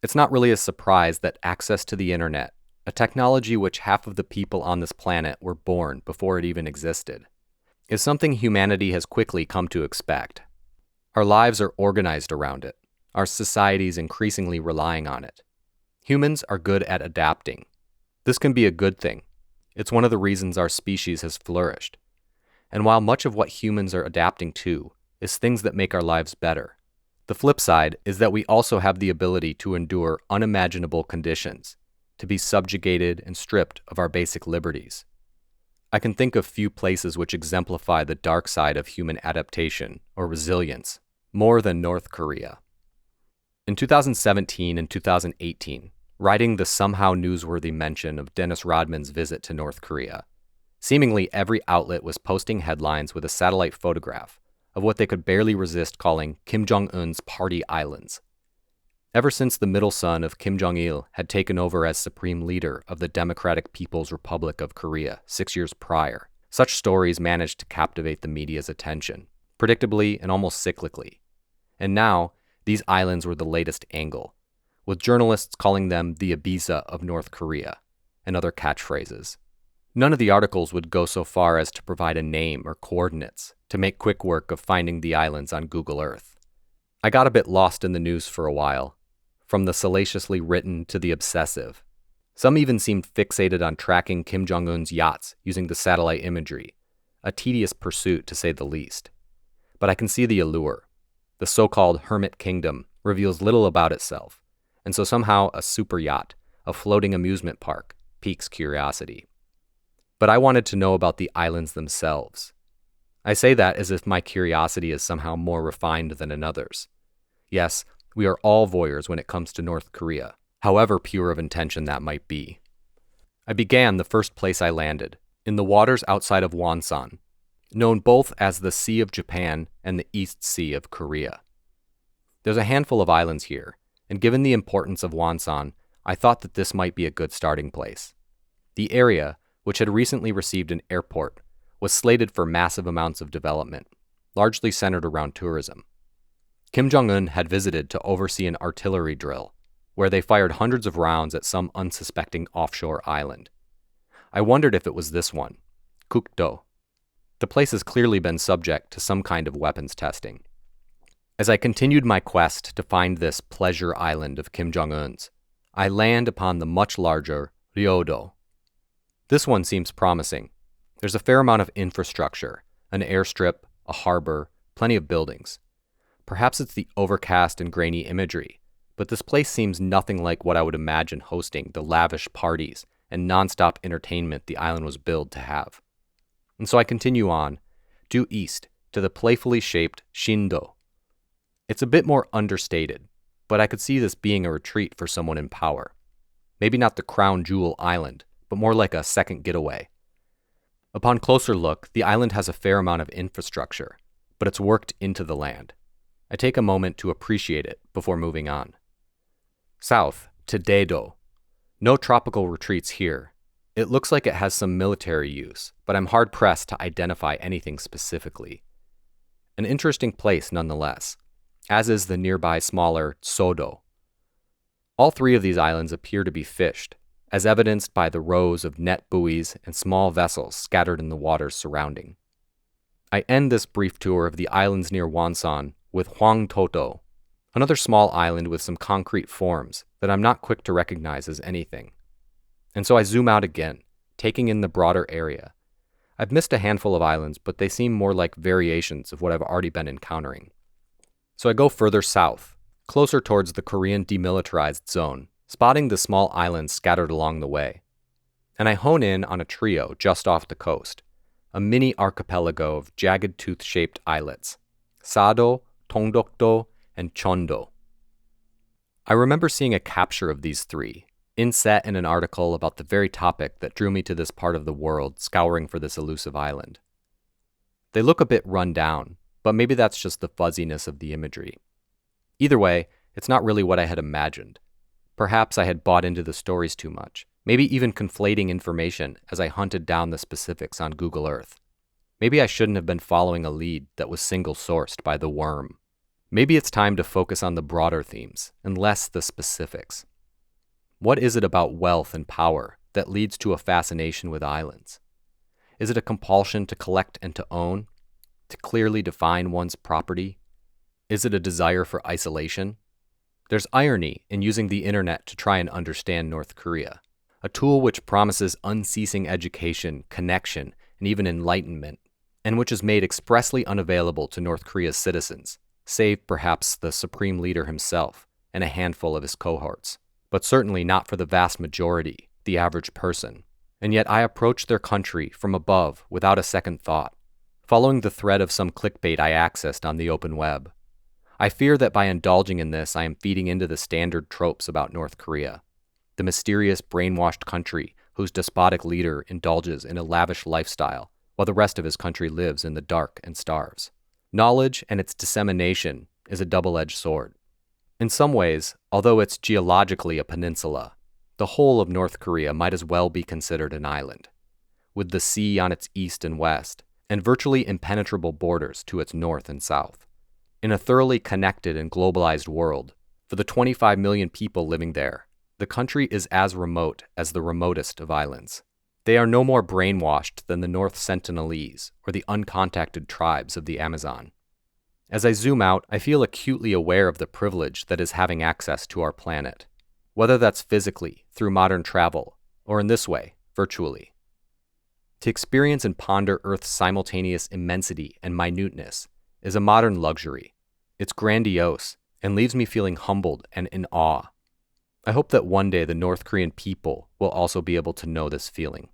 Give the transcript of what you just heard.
It's not really a surprise that access to the internet, a technology which half of the people on this planet were born before it even existed, is something humanity has quickly come to expect. Our lives are organized around it, our societies increasingly relying on it. Humans are good at adapting. This can be a good thing. It's one of the reasons our species has flourished. And while much of what humans are adapting to is things that make our lives better, the flip side is that we also have the ability to endure unimaginable conditions, to be subjugated and stripped of our basic liberties. I can think of few places which exemplify the dark side of human adaptation or resilience more than North Korea. In 2017 and 2018, writing the somehow newsworthy mention of Dennis Rodman's visit to North Korea, seemingly every outlet was posting headlines with a satellite photograph of what they could barely resist calling Kim Jong-un's party islands. Ever since the middle son of Kim Jong-il had taken over as supreme leader of the Democratic People's Republic of Korea 6 years prior, such stories managed to captivate the media's attention, predictably and almost cyclically. And now, these islands were the latest angle, with journalists calling them the Ibiza of North Korea, and other catchphrases. None of the articles would go so far as to provide a name or coordinates to make quick work of finding the islands on Google Earth. I got a bit lost in the news for a while, from the salaciously written to the obsessive. Some even seemed fixated on tracking Kim Jong-un's yachts using the satellite imagery, a tedious pursuit to say the least. But I can see the allure. The so-called hermit kingdom reveals little about itself, and so somehow a super yacht, a floating amusement park, piques curiosity. But I wanted to know about the islands themselves. I say that as if my curiosity is somehow more refined than another's. Yes, we are all voyeurs when it comes to North Korea, however pure of intention that might be. I began the first place I landed, in the waters outside of Wonsan, known both as the Sea of Japan and the East Sea of Korea. There's a handful of islands here, and given the importance of Wonsan, I thought that this might be a good starting place. The area, which had recently received an airport, was slated for massive amounts of development, largely centered around tourism. Kim Jong-un had visited to oversee an artillery drill, where they fired hundreds of rounds at some unsuspecting offshore island. I wondered if it was this one, Kukdo. The place has clearly been subject to some kind of weapons testing. As I continued my quest to find this pleasure island of Kim Jong-un's, I land upon the much larger Ryodo. This one seems promising. There's a fair amount of infrastructure, an airstrip, a harbor, plenty of buildings. Perhaps it's the overcast and grainy imagery, but this place seems nothing like what I would imagine hosting the lavish parties and nonstop entertainment the island was billed to have. And so I continue on, due east, to the playfully shaped Shindo. It's a bit more understated, but I could see this being a retreat for someone in power. Maybe not the crown jewel island, but more like a second getaway. Upon closer look, the island has a fair amount of infrastructure, but it's worked into the land. I take a moment to appreciate it before moving on. South, to Daedo. No tropical retreats here. It looks like it has some military use, but I'm hard-pressed to identify anything specifically. An interesting place nonetheless, as is the nearby smaller Sodo. All three of these islands appear to be fished, as evidenced by the rows of net buoys and small vessels scattered in the waters surrounding. I end this brief tour of the islands near Wonsan with Hwangtoto, another small island with some concrete forms that I'm not quick to recognize as anything. And so I zoom out again, taking in the broader area. I've missed a handful of islands, but they seem more like variations of what I've already been encountering. So I go further south, closer towards the Korean demilitarized zone, spotting the small islands scattered along the way. And I hone in on a trio just off the coast, a mini archipelago of jagged tooth-shaped islets, Sado, Tongdokdo, and Chondo. I remember seeing a capture of these three, inset in an article about the very topic that drew me to this part of the world scouring for this elusive island. They look a bit run down, but maybe that's just the fuzziness of the imagery. Either way, it's not really what I had imagined. Perhaps I had bought into the stories too much, maybe even conflating information as I hunted down the specifics on Google Earth. Maybe I shouldn't have been following a lead that was single-sourced by the worm. Maybe it's time to focus on the broader themes and less the specifics. What is it about wealth and power that leads to a fascination with islands? Is it a compulsion to collect and to own, to clearly define one's property? Is it a desire for isolation? There's irony in using the internet to try and understand North Korea, a tool which promises unceasing education, connection, and even enlightenment, and which is made expressly unavailable to North Korea's citizens, save perhaps the supreme leader himself and a handful of his cohorts, but certainly not for the vast majority, the average person. And yet I approach their country from above without a second thought, following the thread of some clickbait I accessed on the open web. I fear that by indulging in this, I am feeding into the standard tropes about North Korea, the mysterious brainwashed country whose despotic leader indulges in a lavish lifestyle while the rest of his country lives in the dark and starves. Knowledge and its dissemination is a double-edged sword. In some ways, although it's geologically a peninsula, the whole of North Korea might as well be considered an island, with the sea on its east and west, and virtually impenetrable borders to its north and south. In a thoroughly connected and globalized world, for the 25 million people living there, the country is as remote as the remotest of islands. They are no more brainwashed than the North Sentinelese or the uncontacted tribes of the Amazon. As I zoom out, I feel acutely aware of the privilege that is having access to our planet, whether that's physically, through modern travel, or in this way, virtually. To experience and ponder Earth's simultaneous immensity and minuteness is a modern luxury. It's grandiose and leaves me feeling humbled and in awe. I hope that one day the North Korean people will also be able to know this feeling.